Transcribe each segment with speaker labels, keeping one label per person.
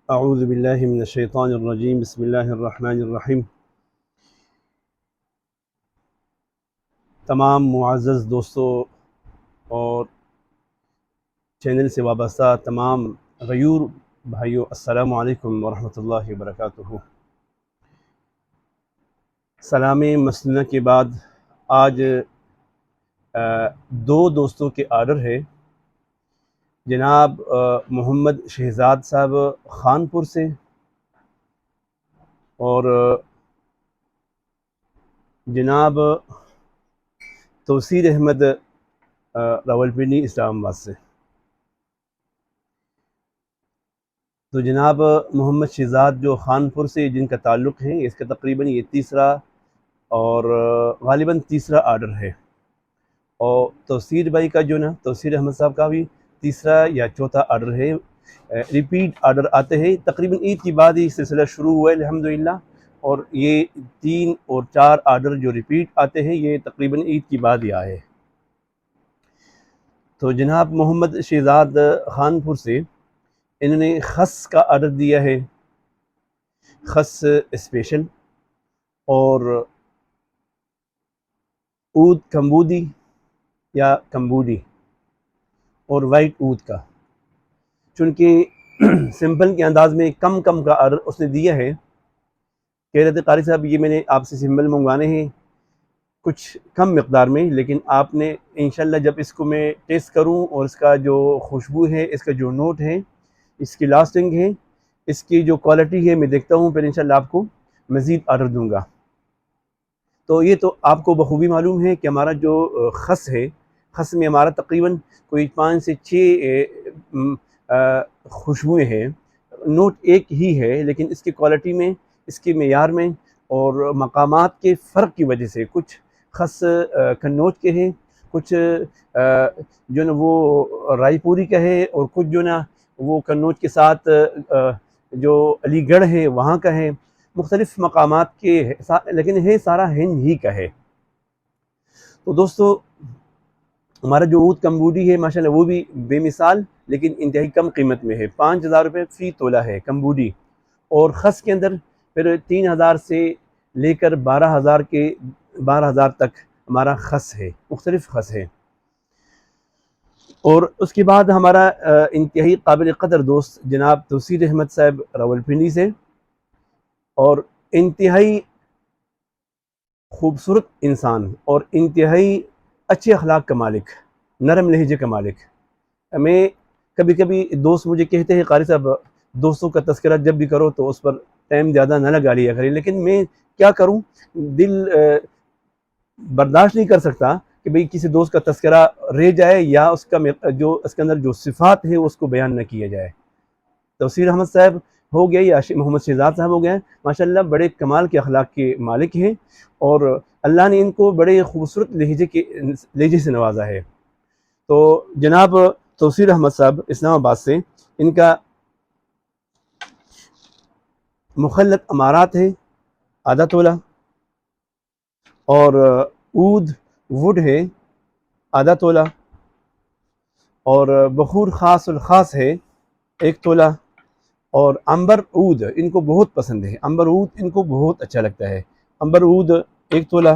Speaker 1: اعوذ باللہ من الشیطان الرجیم بسم اللہ الرحمن الرحیم۔ تمام معزز دوستوں اور چینل سے وابستہ تمام غیور بھائیوں، السلام علیکم ورحمۃ اللہ وبرکاتہ۔ سلام مسنونہ کے بعد آج دو دوستوں کے آرڈر ہے، جناب محمد شہزاد صاحب خانپور سے اور جناب توصیر احمد راولپنڈی اسلام آباد سے۔ تو جناب محمد شہزاد جو خانپور سے جن کا تعلق ہے، اس کا تقریباً یہ تیسرا اور غالباً تیسرا آرڈر ہے، اور توصیر بھائی کا جو نا توصیر احمد صاحب کا بھی تیسرا یا چوتھا آرڈر ہے۔ ریپیٹ آرڈر آتے ہیں، تقریباً عید کے بعد ہی سلسلہ شروع ہوا ہے الحمدللہ، اور یہ 3 اور 4 آرڈر جو ریپیٹ آتے ہیں یہ تقریباً عید کے بعد ہی آئے۔ تو جناب محمد شہزاد خانپور سے انہوں نے خس کا آرڈر دیا ہے، خس اسپیشل، اور اود کمبودی یا کمبودی اور وائٹ اود کا، چونکہ سمپل کے انداز میں کم کا آرڈر اس نے دیا ہے۔ کہہ رہے تھے قاری صاحب یہ میں نے آپ سے سمبل منگوانے ہیں کچھ کم مقدار میں، لیکن آپ نے انشاءاللہ جب اس کو میں ٹیسٹ کروں اور اس کا جو خوشبو ہے، اس کا جو نوٹ ہے، اس کی لاسٹنگ ہے، اس کی جو کوالٹی ہے، میں دیکھتا ہوں، پھر انشاءاللہ آپ کو مزید آرڈر دوں گا۔ تو یہ تو آپ کو بخوبی معلوم ہے کہ ہمارا جو خس ہے، خس میں ہمارا تقریباً کوئی 5 سے 6 خوشبوئیں ہیں، نوٹ ایک ہی ہے، لیکن اس کی کوالٹی میں، اس کے معیار میں اور مقامات کے فرق کی وجہ سے کچھ خس کنوج کے ہیں، کچھ جو نا وہ رائے پوری کا ہے، اور کچھ جو نا وہ کنوج کے ساتھ جو علی گڑھ ہے وہاں کا ہے، مختلف مقامات کے، لیکن ہے سارا ہند ہی کا ہے۔ تو دوستو ہمارا جو اود کمبودی ہے ماشاءاللہ وہ بھی بے مثال لیکن انتہائی کم قیمت میں ہے، 5000 روپے فی تولہ ہے کمبودی، اور خس کے اندر پھر 3000 سے لے کر 12,000 تک ہمارا خس ہے، مختلف خس ہے۔ اور اس کے بعد ہمارا انتہائی قابل قدر دوست جناب توصیر احمد صاحب راولپنڈی سے، اور انتہائی خوبصورت انسان اور انتہائی اچھے اخلاق کا مالک، نرم لہجے کا مالک۔ میں کبھی کبھی دوست مجھے کہتے ہیں قاری صاحب دوستوں کا تذکرہ جب بھی کرو تو اس پر ٹائم زیادہ نہ لگا لیا کریں، لیکن میں کیا کروں، دل برداشت نہیں کر سکتا کہ بھئی کسی دوست کا تذکرہ رہ جائے یا اس کا جو اس کے اندر جو صفات ہے اس کو بیان نہ کیا جائے۔ توصیر احمد صاحب ہو گئے یا محمد شہزاد صاحب ہو گئے، ماشاءاللہ بڑے کمال کے اخلاق کے مالک ہیں، اور اللہ نے ان کو بڑے خوبصورت لہجے سے نوازا ہے۔ تو جناب توصیر احمد صاحب اسلام آباد سے، ان کا مخلط امارات ہے آدھا تولہ، اور اود وڈ ہے آدھا تولہ، اور بخور خاص الخاص ہے 1 تولہ، اور امبر اود ان کو بہت پسند ہے، امبر اود ان کو بہت اچھا لگتا ہے، امبر اود 1 تولہ،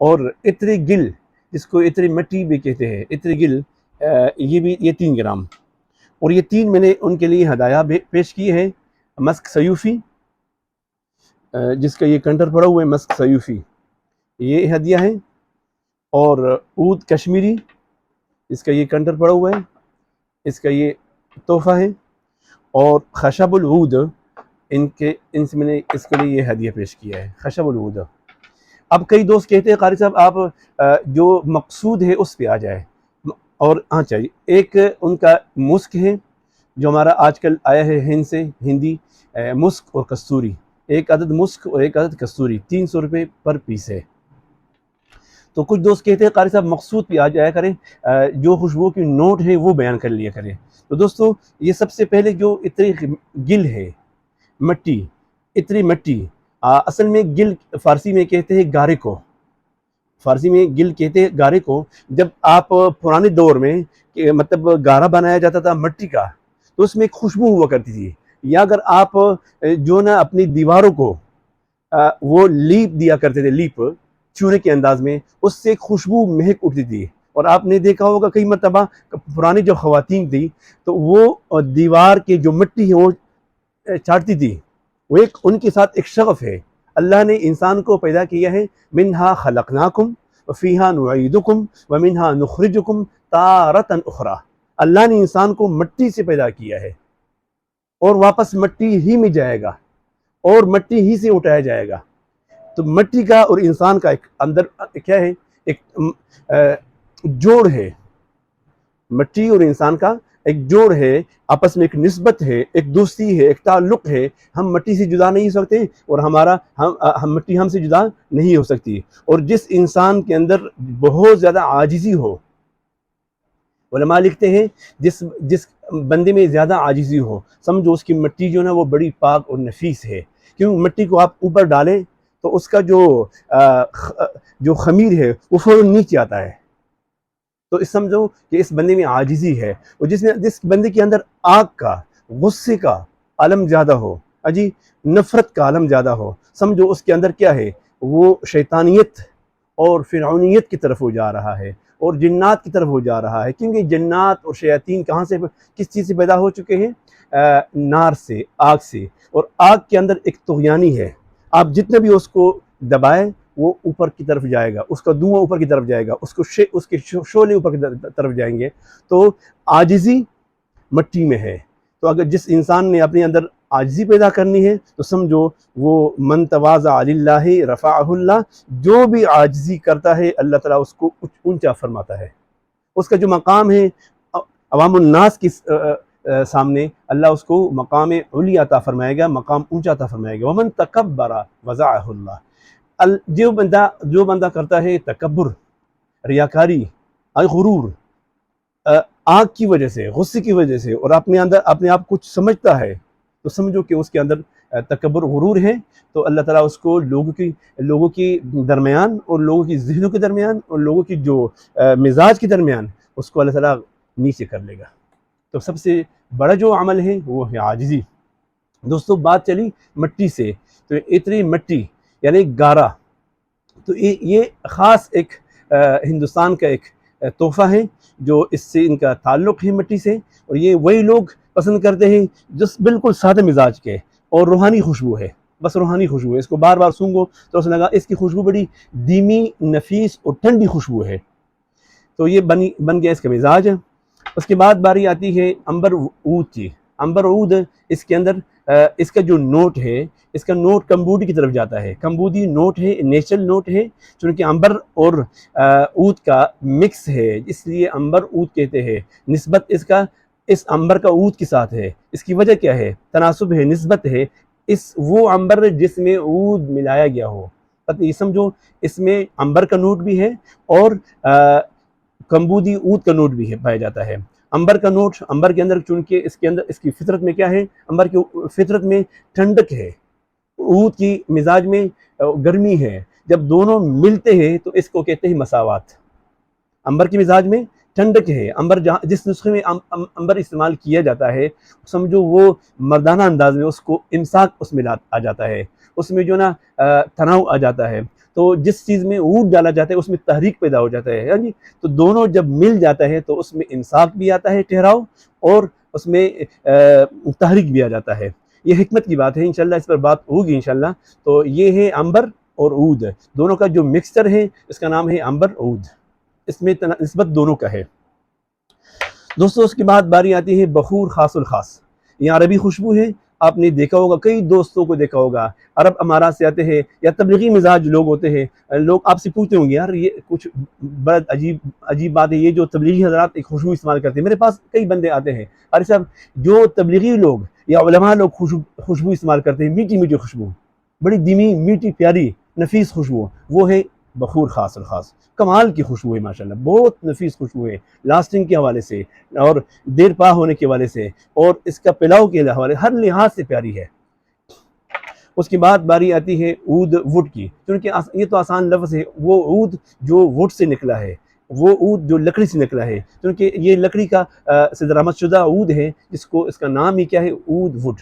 Speaker 1: اور عطر گل جس کو عطر مٹی بھی کہتے ہیں، عطر گل یہ 3 گرام، اور یہ 3 میں نے ان کے لیے ہدایہ پیش کی ہے۔ مسک سیوفی جس کا یہ کنٹر پڑا ہوا ہے، مسک سیوفی یہ ہدیہ ہے، اور عود کشمیری اس کا یہ کنٹر پڑا ہوا ہے، اس کا یہ تحفہ ہے، اور خشب العود ان سے میں نے اس کے لیے یہ ہدیہ پیش کیا ہے، خشب العود۔ اب کئی دوست کہتے ہیں قاری صاحب آپ جو مقصود ہے اس پہ آ جائے، اور ہاں چاہیے ایک ان کا مسک ہے جو ہمارا آج کل آیا ہے ہند سے، ہندی مسک اور کستوری، 1 عدد مسک اور 1 عدد کستوری 300 روپے پر پیس ہے۔ تو کچھ دوست کہتے ہیں قاری صاحب مقصود پہ آ جایا کریں، جو خوشبو کی نوٹ ہے وہ بیان کر لیا کریں۔ تو دوستو یہ سب سے پہلے جو عطر گل ہے، مٹی، عطر مٹی، اصل میں گل فارسی میں کہتے ہیں گارے کو، فارسی میں گل کہتے ہیں گارے کو۔ جب آپ پرانے دور میں مطلب گارا بنایا جاتا تھا مٹی کا، تو اس میں ایک خوشبو ہوا کرتی تھی، یا اگر آپ جو نا اپنی دیواروں کو وہ لیپ دیا کرتے تھے، لیپ چونے کے انداز میں، اس سے خوشبو مہک اٹھتی تھی. اور آپ نے دیکھا ہوگا کئی مرتبہ پرانی جو خواتین تھی تو وہ دیوار کے جو مٹی ہے وہ چاٹتی تھی. وہ ایک ان کے ساتھ ایک شغف ہے. اللہ نے انسان کو پیدا کیا ہے، منہا خلقناکم وفیہا نعیدکم ومنہا نخرجکم تارۃ اخری. اللہ نے انسان کو مٹی سے پیدا کیا ہے اور واپس مٹی ہی میں جائے گا اور مٹی ہی سے اٹھایا جائے گا. تو مٹی کا اور انسان کا ایک اندر کیا ہے، ایک جوڑ ہے. مٹی اور انسان کا ایک جوڑ ہے، آپس میں ایک نسبت ہے، ایک دوستی ہے، ایک تعلق ہے. ہم مٹی سے جدا نہیں ہو سکتے اور ہم مٹی ہم سے جدا نہیں ہو سکتی. اور جس انسان کے اندر بہت زیادہ عاجزی ہو، علماء لکھتے ہیں جس بندے میں زیادہ عاجزی ہو، سمجھو اس کی مٹی جو نا وہ بڑی پاک اور نفیس ہے. کیوں؟ مٹی کو آپ اوپر ڈالیں تو اس کا جو خمیر ہے وہ فوراً نیچے آتا ہے. تو اس سمجھو کہ اس بندے میں عاجزی ہے. اور جس بندے کے اندر آگ کا، غصے کا عالم زیادہ ہو، نفرت کا عالم زیادہ ہو، سمجھو اس کے اندر کیا ہے، وہ شیطانیت اور فرعونیت کی طرف ہو جا رہا ہے اور جنات کی طرف ہو جا رہا ہے. کیونکہ جنات اور شیاطین کہاں سے، کس چیز سے پیدا ہو چکے ہیں؟ نار سے، آگ سے. اور آگ کے اندر ایک طغیانی ہے. آپ جتنے بھی اس کو دبائیں وہ اوپر کی طرف جائے گا، اس کا دھواں اوپر کی طرف جائے گا، اس کے شعلے اوپر کی طرف جائیں گے. تو عاجزی مٹی میں ہے. تو اگر جس انسان نے اپنے اندر عاجزی پیدا کرنی ہے تو سمجھو وہ من تواضع للہ رفعہ اللہ. جو بھی عاجزی کرتا ہے اللہ تعالیٰ اس کو اونچا فرماتا ہے. اس کا جو مقام ہے عوام الناس کی سامنے اللہ اس کو مقام علی عطا فرمائے گا، مقام اونچا عطا فرمائے گا. ومن تکبر وضعہ اللہ. جو بندہ کرتا ہے تکبر، ریاکاری، غرور، آگ کی وجہ سے، غصے کی وجہ سے، اور اپنے آپ کچھ سمجھتا ہے، تو سمجھو کہ اس کے اندر تکبر، غرور ہے. تو اللہ تعالیٰ اس کو لوگوں کی درمیان اور لوگوں کی ذہنوں کے درمیان اور لوگوں کی جو مزاج کے درمیان اس کو اللہ تعالیٰ نیچے کر لے گا. تو سب سے بڑا جو عمل ہے وہ ہے عاجزی. دوستو بات چلی مٹی سے، تو اتنی مٹی یعنی گارا، تو یہ خاص ایک ہندوستان کا ایک تحفہ ہے جو اس سے ان کا تعلق ہے مٹی سے. اور یہ وہی لوگ پسند کرتے ہیں جس بالکل سادہ مزاج کے، اور روحانی خوشبو ہے، بس روحانی خوشبو ہے. اس کو بار بار سونگو تو اسے لگا اس کی خوشبو بڑی دھیمی، نفیس اور ٹھنڈی خوشبو ہے. تو یہ بن گیا اس کا مزاج. اس کے بعد باری آتی ہے عنبر عود کی. عنبر عود، اس کے اندر اس کا جو نوٹ ہے، اس کا نوٹ کمبودی کی طرف جاتا ہے. کمبودی نوٹ ہے، نیچرل نوٹ ہے، چونکہ عنبر اور عود کا مکس ہے اس لیے عنبر عود کہتے ہیں. نسبت اس عنبر کا عود کے ساتھ ہے. اس کی وجہ کیا ہے؟ تناسب ہے، نسبت ہے. وہ عنبر جس میں عود ملایا گیا ہو، یہ سمجھو اس میں عنبر کا نوٹ بھی ہے اور کمبودی عود کا نوٹ بھی ہے، پایا جاتا ہے. عنبر کا نوٹ، عنبر کے اندر چونکہ اس کی فطرت میں کیا ہے، عنبر کی فطرت میں ٹھنڈک ہے، عود کی مزاج میں گرمی ہے. جب دونوں ملتے ہیں تو اس کو کہتے ہیں مساوات. عنبر کی مزاج میں ٹھنڈک ہے. جس نسخے میں عنبر استعمال کیا جاتا ہے سمجھو وہ مردانہ انداز میں اس کو امساک اس میں آ جاتا ہے، اس میں جو نا تناؤ آ جاتا ہے. تو جس چیز میں عود ڈالا جاتا ہے اس میں تحریک پیدا ہو جاتا ہے. تو دونوں جب مل جاتا ہے تو اس میں امساک بھی آتا ہے، ٹھہراؤ، اور اس میں تحریک بھی آ جاتا ہے. یہ حکمت کی بات ہے، انشاءاللہ اس پر بات ہوگی انشاءاللہ. تو یہ ہے عنبر اور عود، دونوں کا جو مکسچر ہے اس کا نام ہے عنبر عود. اس میں نسبت دونوں کا ہے. دوستو اس کے بعد باری آتی ہے بخور خاص الخاص. یہ عربی خوشبو ہے. آپ نے دیکھا ہوگا، کئی دوستوں کو دیکھا ہوگا، عرب امارات سے آتے ہیں یا تبلیغی مزاج لوگ ہوتے ہیں. لوگ آپ سے پوچھتے ہوں گے یار یہ کچھ بڑا عجیب بات ہے، یہ جو تبلیغی حضرات ایک خوشبو استعمال کرتے ہیں. میرے پاس کئی بندے آتے ہیں، ارے صاحب جو تبلیغی لوگ یا علماء لوگ خوشبو استعمال کرتے ہیں، میٹھی میٹھی خوشبو، بڑی دھیمی، میٹھی، پیاری، نفیس خوشبو، وہ ہے بخور خاص الخاص. کمال کی خوشبو ہے، ماشاءاللہ بہت نفیس خوشبو ہے، لاسٹنگ کے حوالے سے اور دیر پا ہونے کے حوالے سے اور اس کا پلاؤ کے حوالے، ہر لحاظ سے پیاری ہے. اس کے بعد باری آتی ہے عود وڈ کی. کیونکہ یہ تو آسان لفظ ہے، وہ عود جو وڈ سے نکلا ہے، وہ عود جو لکڑی سے نکلا ہے، کیونکہ یہ لکڑی کا سے درآمد شدہ عود ہے، اس کا نام ہی کیا ہے، عود وڈ.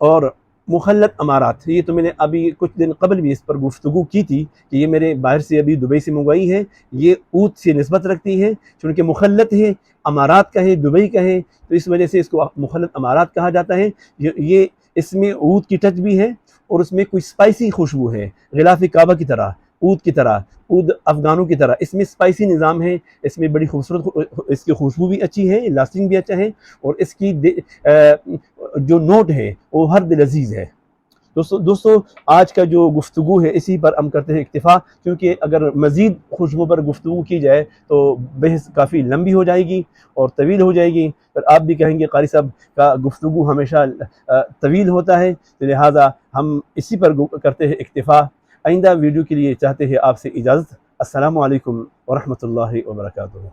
Speaker 1: اور مخلط امارات، یہ تو میں نے ابھی کچھ دن قبل بھی اس پر گفتگو کی تھی کہ یہ میرے باہر سے ابھی دبئی سے منگوائی ہے، یہ اونٹ سے نسبت رکھتی ہے چونکہ مخلط ہے، امارات کا ہے، دبئی کا ہے، تو اس وجہ سے اس کو مخلط امارات کہا جاتا ہے۔ یہ اس میں اونٹ کی ٹچ بھی ہے اور اس میں کوئی اسپائسی خوشبو ہے، غلاف کعبہ کی طرح، اونٹ کی طرح، اونٹ افغانوں کی طرح اس میں اسپائسی نظام ہے، اس میں بڑی خوبصورت، اس کی خوشبو بھی اچھی ہے، لاسٹنگ بھی اچھا ہے، اور اس کی جو نوٹ ہے وہ ہر دل عزیز ہے۔ دوستو آج کا جو گفتگو ہے اسی پر ہم کرتے ہیں اکتفا، کیونکہ اگر مزید خوشبو پر گفتگو کی جائے تو بحث کافی لمبی ہو جائے گی اور طویل ہو جائے گی، پر آپ بھی کہیں گے قاری صاحب کا گفتگو ہمیشہ طویل ہوتا ہے، لہٰذا ہم اسی پر کرتے ہیں اکتفا۔ آئندہ ویڈیو کے لیے چاہتے ہیں آپ سے اجازت۔ السلام علیکم ورحمۃ اللہ وبرکاتہ۔